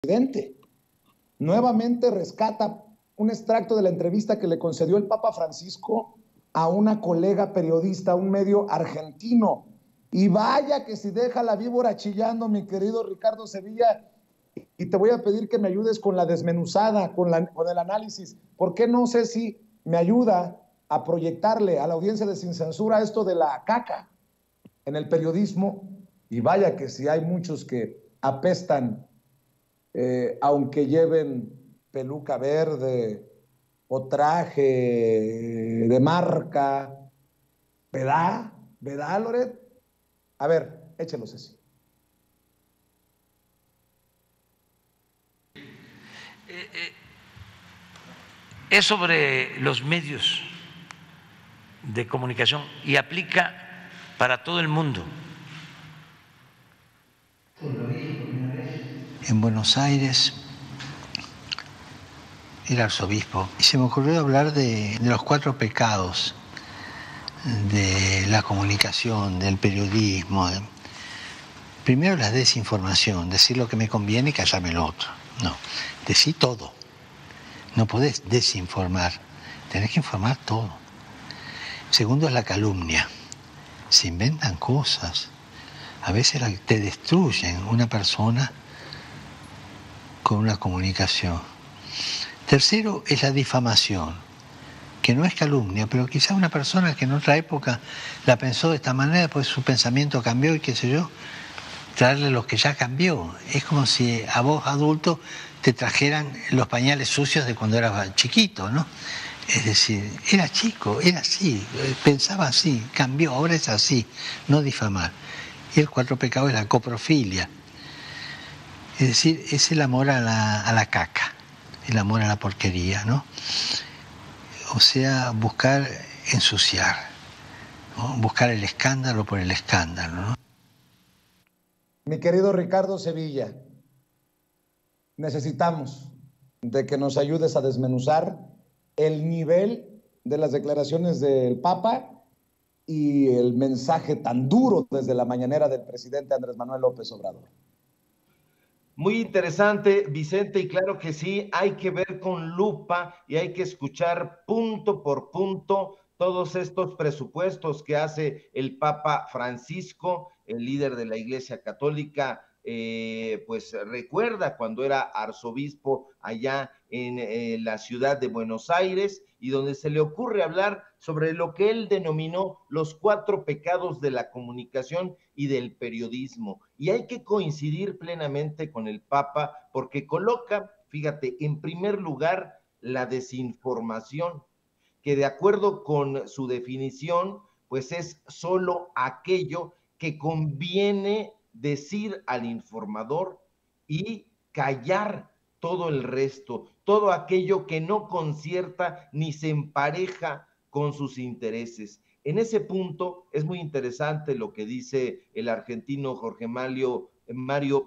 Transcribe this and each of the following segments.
presidente. Nuevamente rescata un extracto de la entrevista que le concedió el Papa Francisco a una colega periodista, un medio argentino. Y vaya que si deja la víbora chillando, mi querido Ricardo Sevilla, y te voy a pedir que me ayudes con la desmenuzada, con el análisis. ¿Por qué no sé si me ayuda a proyectarle a la audiencia de Sin Censura esto de la caca en el periodismo? Y vaya que si hay muchos que apestan, aunque lleven peluca verde o traje de marca. ¿Verdad? ¿Verdad, Loret? A ver, échelo, Ceci. Es sobre los medios de comunicación y aplica para todo el mundo. Lo dije por primera vez en Buenos Aires, el arzobispo, y se me ocurrió hablar de los 4 pecados de la comunicación, del periodismo. Primero, la desinformación, decir lo que me conviene y callarme lo otro. No, decir todo. No podés desinformar, tenés que informar todo. Segundo es la calumnia. Se inventan cosas. A veces te destruyen una persona con una comunicación. Tercero es la difamación, que no es calumnia, pero quizá una persona que en otra época la pensó de esta manera, pues su pensamiento cambió y qué sé yo, traerle lo que ya cambió. Es como si a vos, adulto, te trajeran los pañales sucios de cuando eras chiquito, ¿no? Es decir, era chico, era así, pensaba así, cambió, ahora es así, no difamar. Y el 4 pecado es la coprofilia. Es decir, es el amor a la caca, el amor a la porquería, ¿no? O sea, buscar ensuciar, ¿no? Buscar el escándalo por el escándalo, ¿no? Mi querido Ricardo Sevilla, necesitamos de que nos ayudes a desmenuzar el nivel de las declaraciones del Papa y el mensaje tan duro desde la mañanera del presidente Andrés Manuel López Obrador. Muy interesante, Vicente, y claro que sí, hay que ver con lupa y hay que escuchar punto por punto todos estos presupuestos que hace el Papa Francisco, el líder de la Iglesia Católica. Pues recuerda cuando era arzobispo allá en la ciudad de Buenos Aires, y donde se le ocurre hablar sobre lo que él denominó los 4 pecados de la comunicación y del periodismo. Y hay que coincidir plenamente con el Papa, porque coloca, fíjate, en primer lugar la desinformación, que de acuerdo con su definición, pues es solo aquello que conviene decir al informador y callar todo el resto, todo aquello que no concierta ni se empareja con sus intereses. En ese punto es muy interesante lo que dice el argentino Jorge Mario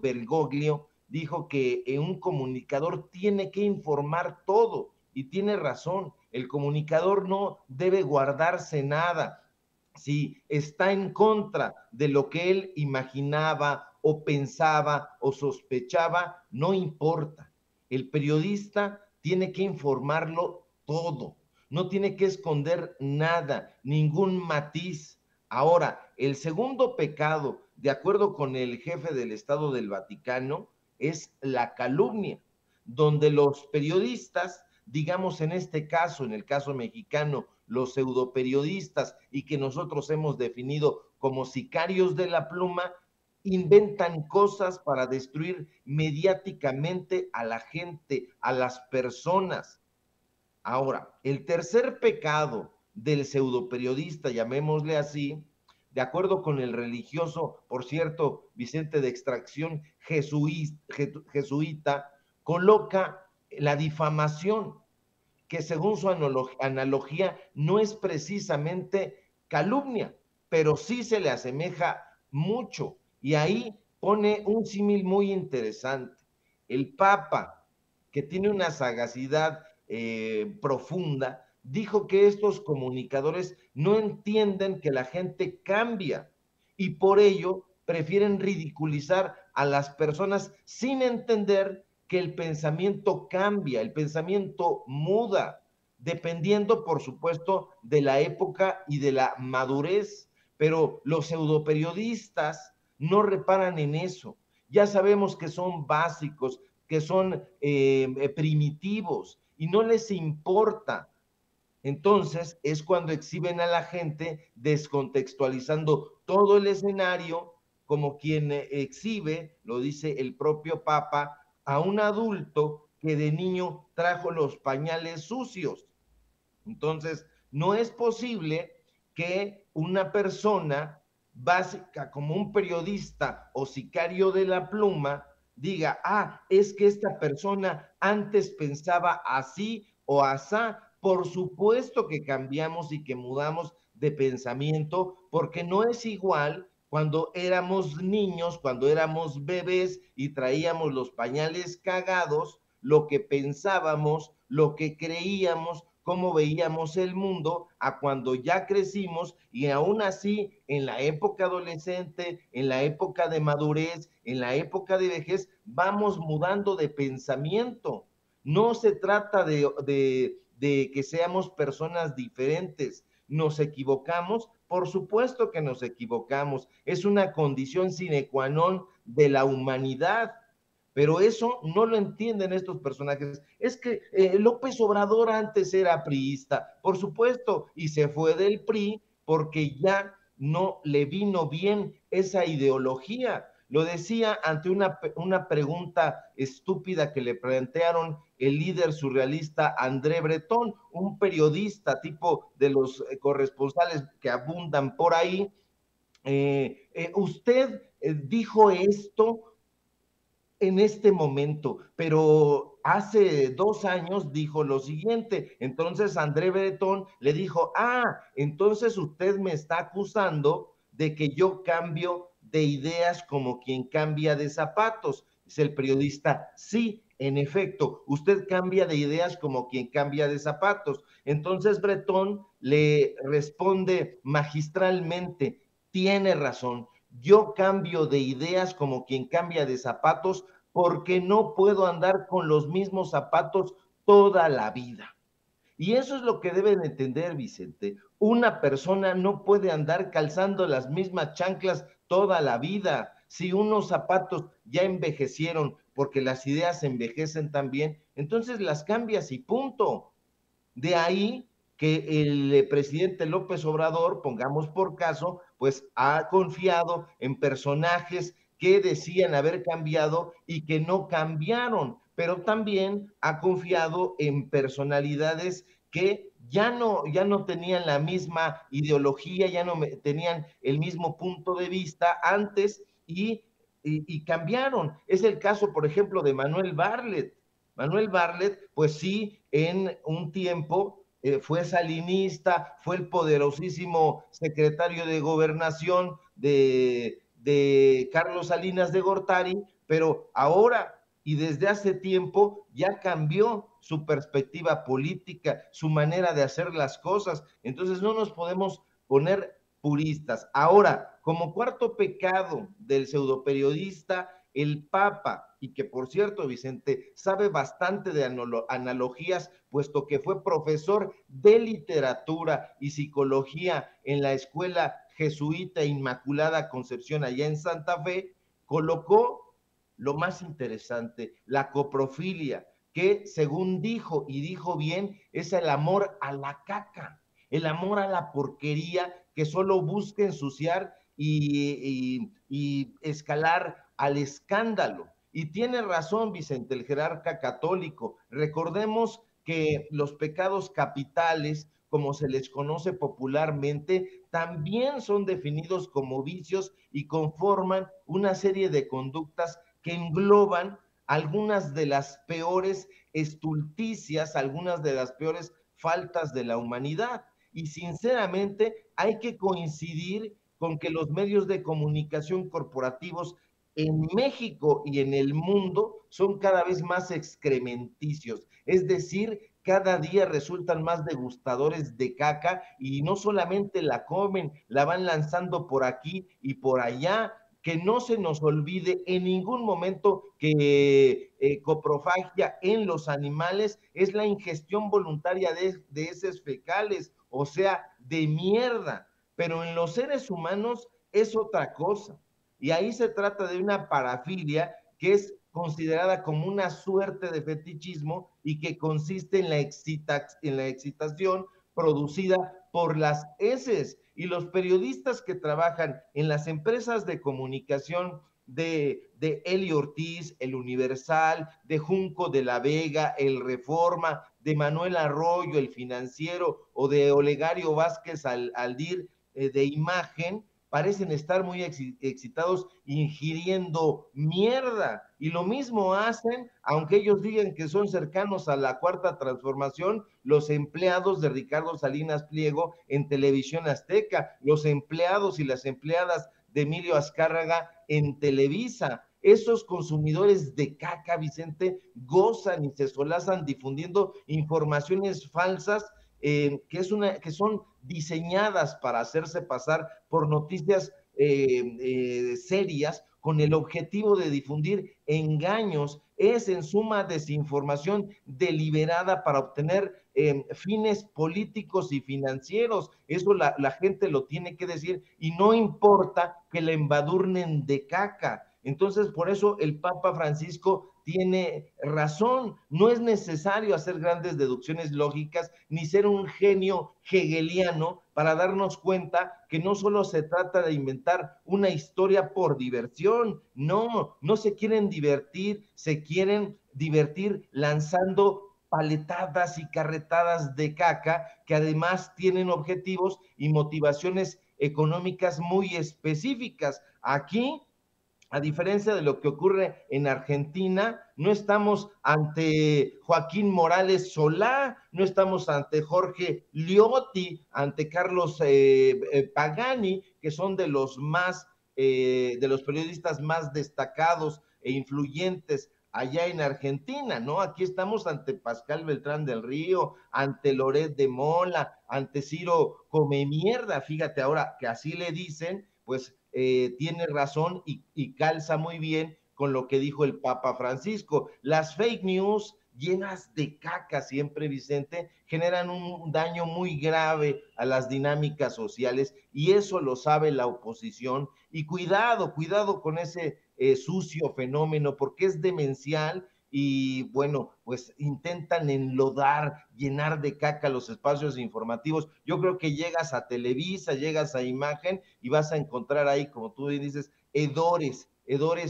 Bergoglio. Dijo que un comunicador tiene que informar todo, y tiene razón. El comunicador no debe guardarse nada. Si está en contra de lo que él imaginaba o pensaba o sospechaba, no importa. El periodista tiene que informarlo todo, no tiene que esconder nada, ningún matiz. Ahora, el segundo pecado, de acuerdo con el jefe del Estado del Vaticano, es la calumnia, donde los periodistas, digamos en este caso, en el caso mexicano, los pseudoperiodistas, y que nosotros hemos definido como sicarios de la pluma, inventan cosas para destruir mediáticamente a la gente, a las personas. Ahora, el tercer pecado del pseudoperiodista, llamémosle así, de acuerdo con el religioso, por cierto, Vicente, de extracción jesuita, coloca la difamación, que según su analogía no es precisamente calumnia, pero sí se le asemeja mucho. Y ahí pone un símil muy interesante. El Papa, que tiene una sagacidad profunda, dijo que estos comunicadores no entienden que la gente cambia y por ello prefieren ridiculizar a las personas sin entender que el pensamiento cambia, el pensamiento muda, dependiendo, por supuesto, de la época y de la madurez. Pero los pseudoperiodistas no reparan en eso. Ya sabemos que son básicos, que son primitivos y no les importa. Entonces es cuando exhiben a la gente descontextualizando todo el escenario, como quien exhibe, lo dice el propio Papa, a un adulto que de niño trajo los pañales sucios. Entonces, no es posible que una persona básica como un periodista o sicario de la pluma diga, es que esta persona antes pensaba así o asá. Por supuesto que cambiamos y que mudamos de pensamiento, porque no es igual cuando éramos niños, cuando éramos bebés y traíamos los pañales cagados, lo que pensábamos, lo que creíamos, cómo veíamos el mundo, a cuando ya crecimos y aún así en la época adolescente, en la época de madurez, en la época de vejez, vamos mudando de pensamiento. No se trata de que seamos personas diferentes. ¿Nos equivocamos? Por supuesto que nos equivocamos. Es una condición sine qua non de la humanidad. Pero eso no lo entienden estos personajes. Es que López Obrador antes era priista, por supuesto, y se fue del PRI porque ya no le vino bien esa ideología. Lo decía ante una pregunta estúpida que le plantearon el líder surrealista André Breton, un periodista tipo de los corresponsales que abundan por ahí. Usted dijo esto en este momento, pero hace 2 años dijo lo siguiente. Entonces André Breton le dijo, entonces usted me está acusando de que yo cambio de ideas como quien cambia de zapatos. Dice el periodista, sí, en efecto, usted cambia de ideas como quien cambia de zapatos. Entonces Breton le responde magistralmente, tiene razón, yo cambio de ideas como quien cambia de zapatos porque no puedo andar con los mismos zapatos toda la vida. Y eso es lo que deben entender, Vicente. Una persona no puede andar calzando las mismas chanclas toda la vida. Si unos zapatos ya envejecieron porque las ideas envejecen también, entonces las cambias y punto. De ahí que el presidente López Obrador, pongamos por caso, pues ha confiado en personajes que decían haber cambiado y que no cambiaron, pero también ha confiado en personalidades que ya no tenían la misma ideología, ya no tenían el mismo punto de vista antes y cambiaron. Es el caso, por ejemplo, de Manuel Bartlett. Manuel Bartlett, pues sí, en un tiempo fue salinista, fue el poderosísimo secretario de Gobernación de Carlos Salinas de Gortari, pero ahora y desde hace tiempo ya cambió su perspectiva política, su manera de hacer las cosas. Entonces no nos podemos poner puristas. Ahora, como cuarto pecado del pseudoperiodista, el Papa, y que por cierto, Vicente, sabe bastante de analogías, puesto que fue profesor de literatura y psicología en la Escuela Jesuita Inmaculada Concepción allá en Santa Fe, colocó lo más interesante, la coprofilia, que según dijo, y dijo bien, es el amor a la caca, el amor a la porquería que solo busca ensuciar y escalar al escándalo. Y tiene razón Vicente, el jerarca católico. Recordemos que los pecados capitales, como se les conoce popularmente, también son definidos como vicios y conforman una serie de conductas que engloban algunas de las peores estulticias, algunas de las peores faltas de la humanidad. Y sinceramente hay que coincidir con que los medios de comunicación corporativos en México y en el mundo son cada vez más excrementicios, es decir, cada día resultan más degustadores de caca y no solamente la comen, la van lanzando por aquí y por allá, que no se nos olvide en ningún momento que coprofagia en los animales es la ingestión voluntaria de heces fecales, o sea, de mierda, pero en los seres humanos es otra cosa. Y ahí se trata de una parafilia que es considerada como una suerte de fetichismo y que consiste en la excitación producida por las heces. Y los periodistas que trabajan en las empresas de comunicación de Eli Ortiz, El Universal, de Junco de la Vega, El Reforma, de Manuel Arroyo, El Financiero, o de Olegario Vázquez Aldir, de Imagen, parecen estar muy excitados ingiriendo mierda. Y lo mismo hacen, aunque ellos digan que son cercanos a la Cuarta Transformación, los empleados de Ricardo Salinas Pliego en Televisión Azteca, los empleados y las empleadas de Emilio Azcárraga en Televisa. Esos consumidores de caca, Vicente, gozan y se solazan difundiendo informaciones falsas que son diseñadas para hacerse pasar por noticias serias con el objetivo de difundir engaños. Es en suma desinformación deliberada para obtener fines políticos y financieros. Eso la gente lo tiene que decir y no importa que la embadurnen de caca. Entonces, por eso el Papa Francisco tiene razón, no es necesario hacer grandes deducciones lógicas ni ser un genio hegeliano para darnos cuenta que no solo se trata de inventar una historia por diversión, no se quieren divertir, se quieren divertir lanzando paletadas y carretadas de caca que además tienen objetivos y motivaciones económicas muy específicas. Aquí, a diferencia de lo que ocurre en Argentina, no estamos ante Joaquín Morales Solá, no estamos ante Jorge Liotti, ante Carlos Pagani, que son de los periodistas más destacados e influyentes allá en Argentina, ¿no? Aquí estamos ante Pascal Beltrán del Río, ante Loret de Mola, ante Ciro Come Mierda, fíjate ahora que así le dicen, pues tiene razón y calza muy bien con lo que dijo el Papa Francisco. Las fake news llenas de caca siempre, Vicente, generan un daño muy grave a las dinámicas sociales y eso lo sabe la oposición. Y cuidado con ese sucio fenómeno porque es demencial y bueno, pues intentan enlodar, llenar de caca los espacios informativos. Yo creo que llegas a Televisa, llegas a Imagen y vas a encontrar ahí, como tú dices, hedores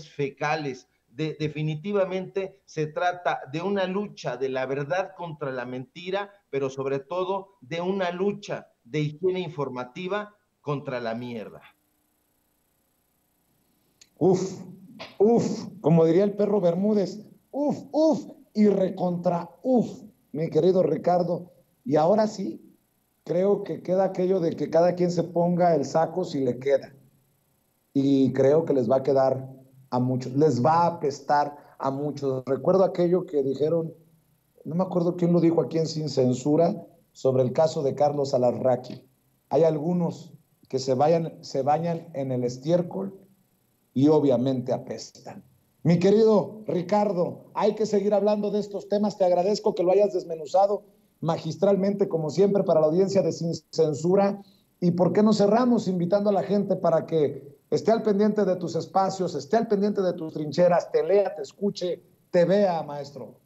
fecales. Definitivamente se trata de una lucha de la verdad contra la mentira, pero sobre todo de una lucha de higiene informativa contra la mierda. Uf, como diría el perro Bermúdez, y recontra mi querido Ricardo. Y ahora sí, creo que queda aquello de que cada quien se ponga el saco si le queda. Y creo que les va a quedar a muchos, les va a apestar a muchos. Recuerdo aquello que dijeron, no me acuerdo quién lo dijo aquí en Sin Censura, sobre el caso de Carlos Alarraqui. Hay algunos que se bañan en el estiércol y obviamente apestan. Mi querido Ricardo, hay que seguir hablando de estos temas. Te agradezco que lo hayas desmenuzado magistralmente, como siempre, para la audiencia de Sin Censura. ¿Y por qué no cerramos invitando a la gente para que esté al pendiente de tus espacios, esté al pendiente de tus trincheras, te lea, te escuche, te vea, maestro?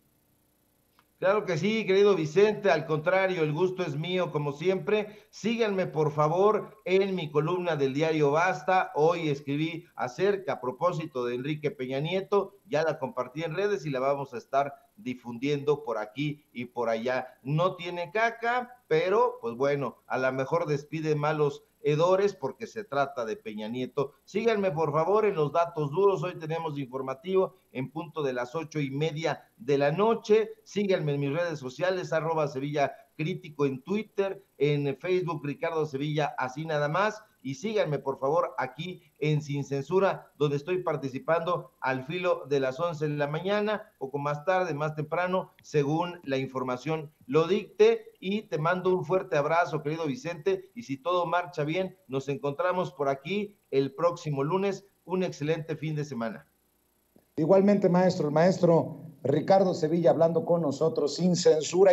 Claro que sí, querido Vicente, al contrario, el gusto es mío, como siempre. Síganme, por favor, en mi columna del diario Basta. Hoy escribí acerca, a propósito de Enrique Peña Nieto, ya la compartí en redes y la vamos a estar difundiendo por aquí y por allá. No tiene caca, pero, pues bueno, a lo mejor despide malos hedores porque se trata de Peña Nieto. Síganme por favor en los datos duros. Hoy tenemos informativo en punto de las 8:30 de la noche. Síganme en mis redes sociales, @Sevilla Crítico en Twitter, en Facebook Ricardo Sevilla, así nada más. Y síganme por favor aquí en Sin Censura, donde estoy participando al filo de las 11 de la mañana, poco más tarde, más temprano, según la información lo dicte. Y te mando un fuerte abrazo, querido Vicente, y si todo marcha bien, nos encontramos por aquí el próximo lunes. un excelente fin de semana. Igualmente, maestro, el maestro Ricardo Sevilla hablando con nosotros sin censura.